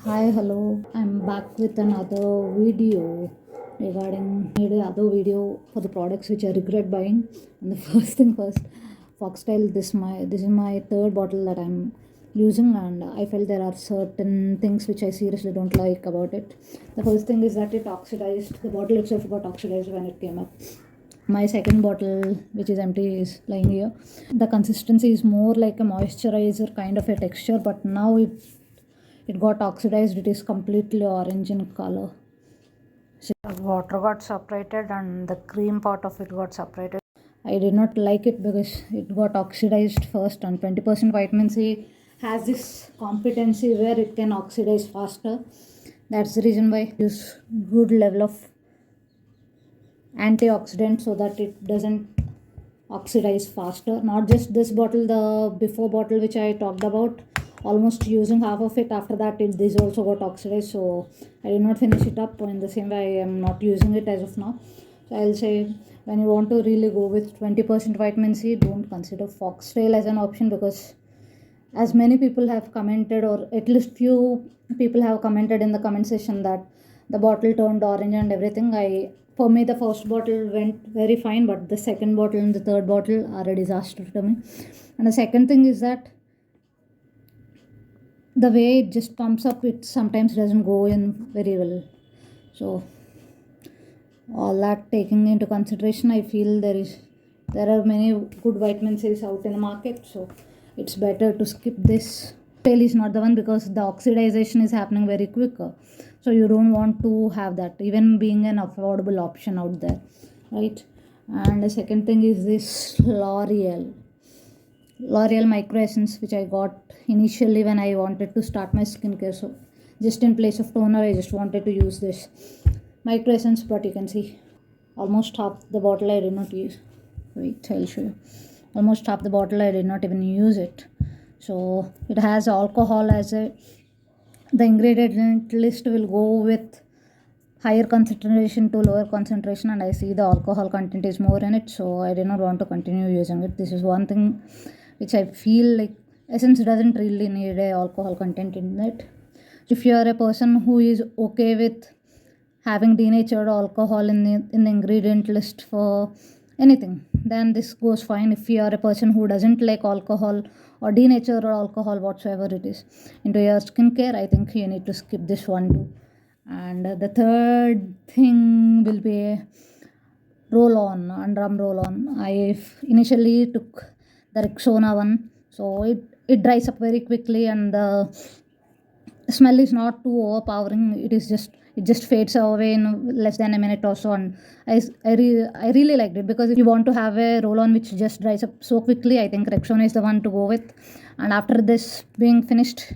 Hi, hello. I'm back with another video regarding made another video for the products which I regret buying. And the first thing first, Foxtail. This is my third bottle that I'm using, and I felt there are certain things which I seriously don't like about it. The first thing is that it oxidized. The bottle itself got oxidized when it came up. My second bottle, which is empty, is lying here. The consistency is more like a moisturizer kind of a texture, but now it got oxidized. It is completely orange in color. So the water got separated and the cream part of it got separated. I did not like it because it got oxidized first, and 20% vitamin C has this competency where it can oxidize faster. That's the reason why I use good level of antioxidant so that it doesn't oxidize faster. Not just this bottle, the before bottle which I talked about, almost using half of it. After that, this also got oxidized, so I did not finish it up. In the same way, I am not using it as of now. So I'll say, when you want to really go with 20% vitamin C, don't consider Foxtail as an option, because as many people have commented, or at least few people have commented in the comment section, that the bottle turned orange and everything. I For me, the first bottle went very fine, but the second bottle and the third bottle are a disaster to me. And the second thing is that the way it just pumps up, it sometimes doesn't go in very well. So all that taking into consideration, I feel there are many good vitamin C's out in the market, so it's better to skip this. Tail is not the one, because the oxidization is happening very quicker, so you don't want to have that, even being an affordable option out there, right? And the second thing is this L'Oreal Micro Essence, which I got initially when I wanted to start my skincare. So just in place of toner, I just wanted to use this Micro Essence, but you can see almost half the bottle I did not use. Wait, I'll show you. Almost half the bottle I did not even use it. So it has alcohol as a, the ingredient list will go with higher concentration to lower concentration, and I see the alcohol content is more in it, so I did not want to continue using it. This is one thing which I feel like Essence doesn't really need a alcohol content in it. If you are a person who is okay with having denatured alcohol in the ingredient list for anything, then this goes fine. If you are a person who doesn't like alcohol or denatured alcohol whatsoever it is into your skincare, I think you need to skip this one too. And the third thing will be a roll on, underarm roll on. I initially took the Rexona one, so it dries up very quickly, and the smell is not too overpowering. It just fades away in less than a minute or so, and I really liked it, because if you want to have a roll on which just dries up so quickly, I think Rexona is the one to go with. And after this being finished,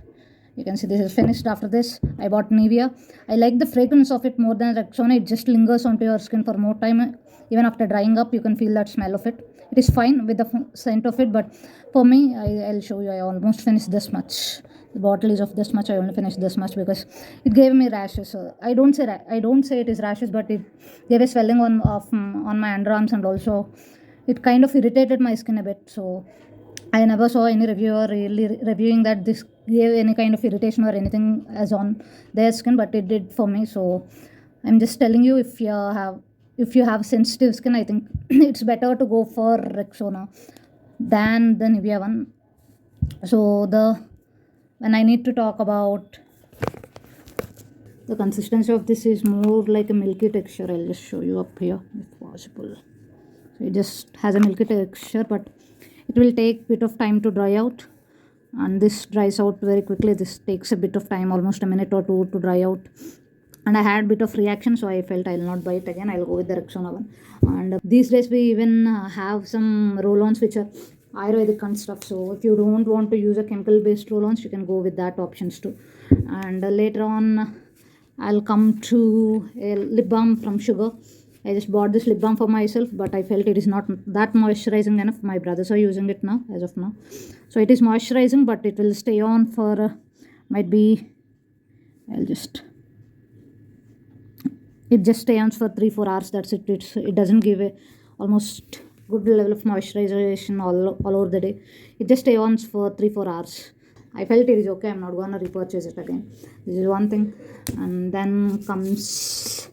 you can see this is finished. After this, I bought Nivea. I like the fragrance of it more than Rexona. It just lingers onto your skin for more time. Even after drying up, you can feel that smell of it. It is fine with the scent of it, but for me, I'll show you. I almost finished this much. The bottle is of this much. I only finished this much because it gave me rashes. So I don't say it is rashes, but it gave a swelling on my underarms, and also it kind of irritated my skin a bit. So I never saw any reviewer really reviewing that this gave any kind of irritation or anything as on their skin, but it did for me. So I'm just telling you, if you have sensitive skin, I think it's better to go for Rexona than the Nivea one. So when I need to talk about the consistency of this, is more like a milky texture. I'll just show you up here if possible. So it just has a milky texture, but it will take bit of time to dry out, and this dries out very quickly. This takes a bit of time, almost a minute or two to dry out, and I had a bit of reaction, so I felt I'll not buy it again. I'll go with the Rexona one. And these days we even have some roll-ons which are Ayurvedic and stuff, so if you don't want to use a chemical based roll-ons, you can go with that options too. And later on, I'll come to a lip balm from Sugar. I just bought this lip balm for myself, but I felt it is not that moisturizing enough. My brothers are using it now, as of now. So it is moisturizing, but it will stay on for might be, I'll just, it just stays on for 3-4 hours. That's it. It doesn't give a almost good level of moisturization all over the day. It just stays on for 3-4 hours. I felt it is okay, I'm not gonna repurchase it again. This is one thing. And then comes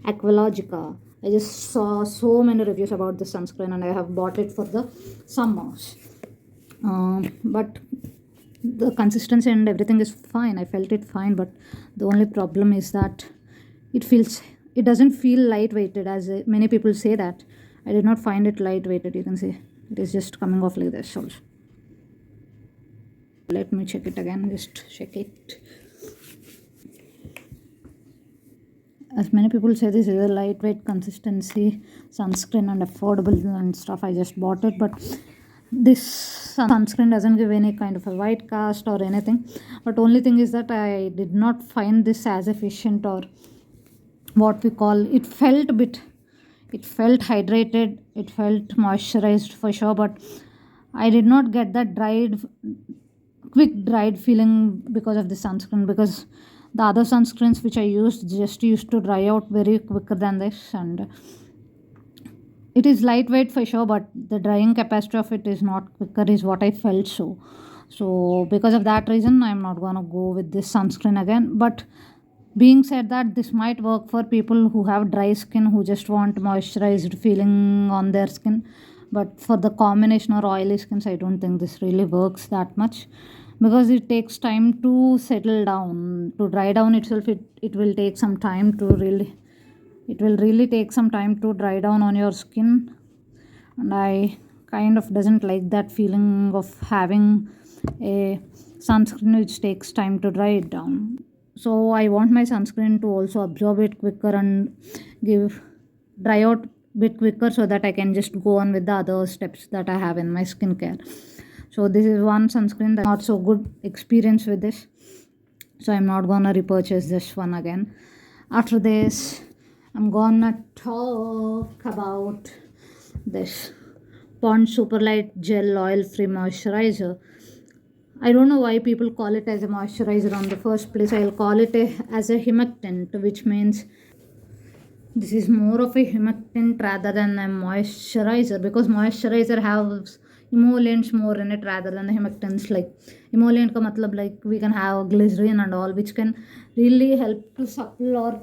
Aqualogica. I just saw so many reviews about this sunscreen and I have bought it for the summers. But the consistency and everything is fine, I felt it fine, but the only problem is that it doesn't feel lightweighted as many people say that. I did not find it lightweighted. You can see it is just coming off like this also. Let me check it again, just check it. As many people say, this is a lightweight consistency sunscreen and affordable and stuff. I just bought it, but this sunscreen doesn't give any kind of a white cast or anything. But only thing is that I did not find this as efficient, or what we call, it felt hydrated, it felt moisturized for sure, but I did not get that quick dried feeling because of the sunscreen, because the other sunscreens which I used used to dry out very quicker than this. And it is lightweight for sure, but the drying capacity of it is not quicker, is what I felt. So because of that reason, I'm not gonna go with this sunscreen again. But being said that, this might work for people who have dry skin, who just want moisturized feeling on their skin. But for the combination or oily skins, I don't think this really works that much, because it takes time to settle down. To dry down itself, it will take some time to really take some time to dry down on your skin. And I kind of doesn't like that feeling of having a sunscreen which takes time to dry it down. So I want my sunscreen to also absorb it quicker and dry out bit quicker, so that I can just go on with the other steps that I have in my skincare. So this is one sunscreen that not so good experience with this, so I'm not gonna repurchase this one again. After this, I'm gonna talk about this Pond Superlight Gel Oil Free Moisturizer. I don't know why people call it as a moisturizer on the first place. I'll call it as a humectant, which means this is more of a humectant rather than a moisturizer, because moisturizer has emollients more in it rather than the humectants. Like emollient ka matlab, like we can have glycerin and all, which can really help to supple or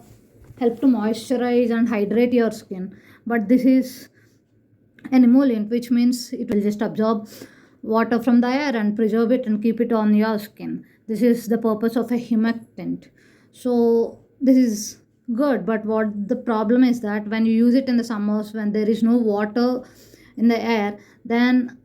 help to moisturize and hydrate your skin. But this is an emollient, which means it will just absorb water from the air and preserve it and keep it on your skin. This is the purpose of a humectant. So this is good, but what the problem is that when you use it in the summers, when there is no water in the air, then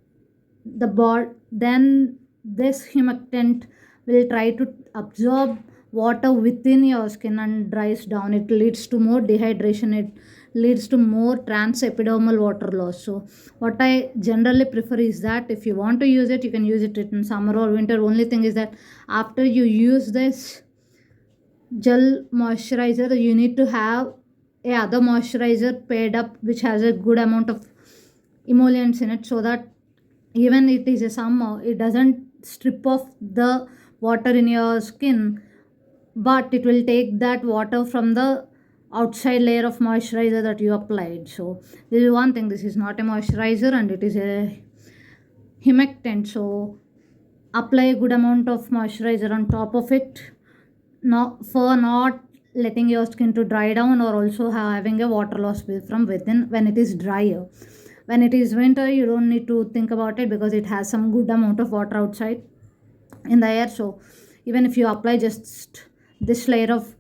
then this humectant will try to absorb water within your skin and dries down. It leads to more dehydration, it leads to more transepidermal water loss. So what I generally prefer is that if you want to use it, you can use it in summer or winter. Only thing is that after you use this gel moisturizer, you need to have a other moisturizer paired up which has a good amount of emollients in it, so that even it is a summer, it doesn't strip off the water in your skin, but it will take that water from the outside layer of moisturizer that you applied. So this is one thing, this is not a moisturizer and it is a humectant. So apply a good amount of moisturizer on top of it, not letting your skin to dry down, or also having a water loss from within when it is drier. When it is winter, you don't need to think about it, because it has some good amount of water outside in the air. So even if you apply just this layer of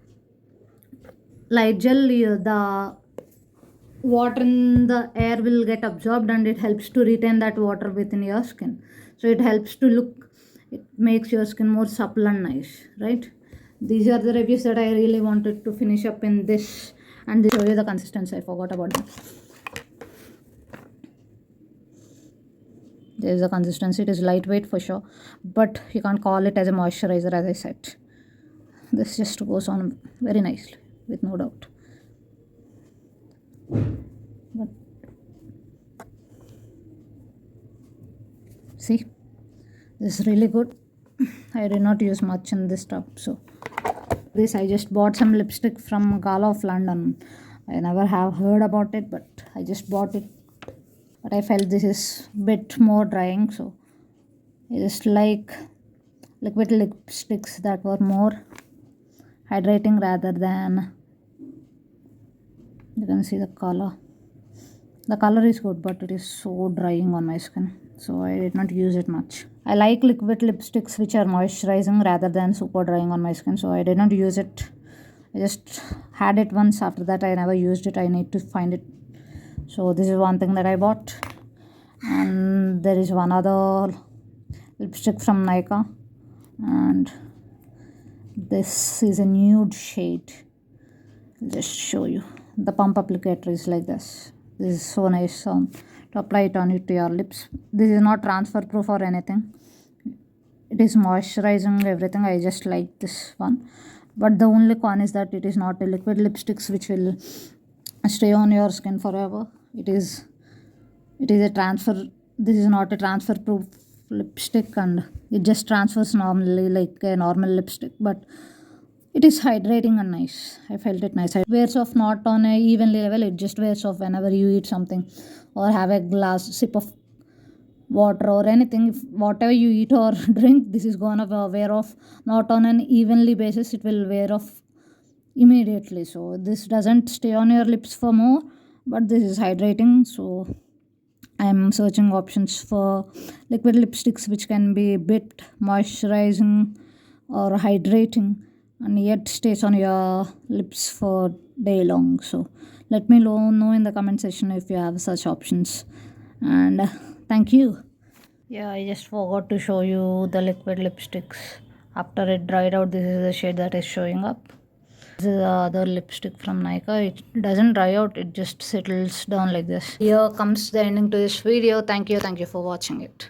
light gel, the water in the air will get absorbed and it helps to retain that water within your skin. So it helps to look, it makes your skin more supple and nice, right? These are the reviews that I really wanted to finish up in this, and this show you the consistency. I forgot about that. There is a consistency, it is lightweight for sure, but you can't call it as a moisturizer, as I said. This just goes on very nicely, with no doubt. But see, this is really good. I did not use much in this tub. So this, I just bought some lipstick from Gala of London. I never have heard about it, but I just bought it. But I felt this is a bit more drying, so I just like liquid lipsticks that were more hydrating rather than, you can see the color. The color is good, but it is so drying on my skin, so I did not use it much. I like liquid lipsticks which are moisturizing rather than super drying on my skin, so I did not use it. I just had it once. After that I never used it. I need to find it. So this is one thing that I bought, and there is one other lipstick from Nykaa, and this is a nude shade. I'll just show you. The pump applicator is like this. This is so nice to apply it on it to your lips. This is not transfer proof or anything. It is moisturizing everything. I just like this one, but the only con is that it is not a liquid lipsticks which will stay on your skin forever. It is a transfer. This is not a transfer proof lipstick, and it just transfers normally like a normal lipstick, but it is hydrating and nice. I felt it nice. It wears off not on a evenly level. It just wears off whenever you eat something or have a glass sip of water or anything. If whatever you eat or drink, this is gonna wear off not on an evenly basis. It will wear off immediately. So this doesn't stay on your lips for more, but this is hydrating. So I'm searching options for liquid lipsticks which can be a bit moisturizing or hydrating and yet stays on your lips for day long. So let me know in the comment section if you have such options, and thank you. Yeah, I just forgot to show you the liquid lipsticks. After it dried out, this is the shade that is showing up. This is the other lipstick from Nykaa. It doesn't dry out, it just settles down like this. Here comes the ending to this video. Thank you for watching it.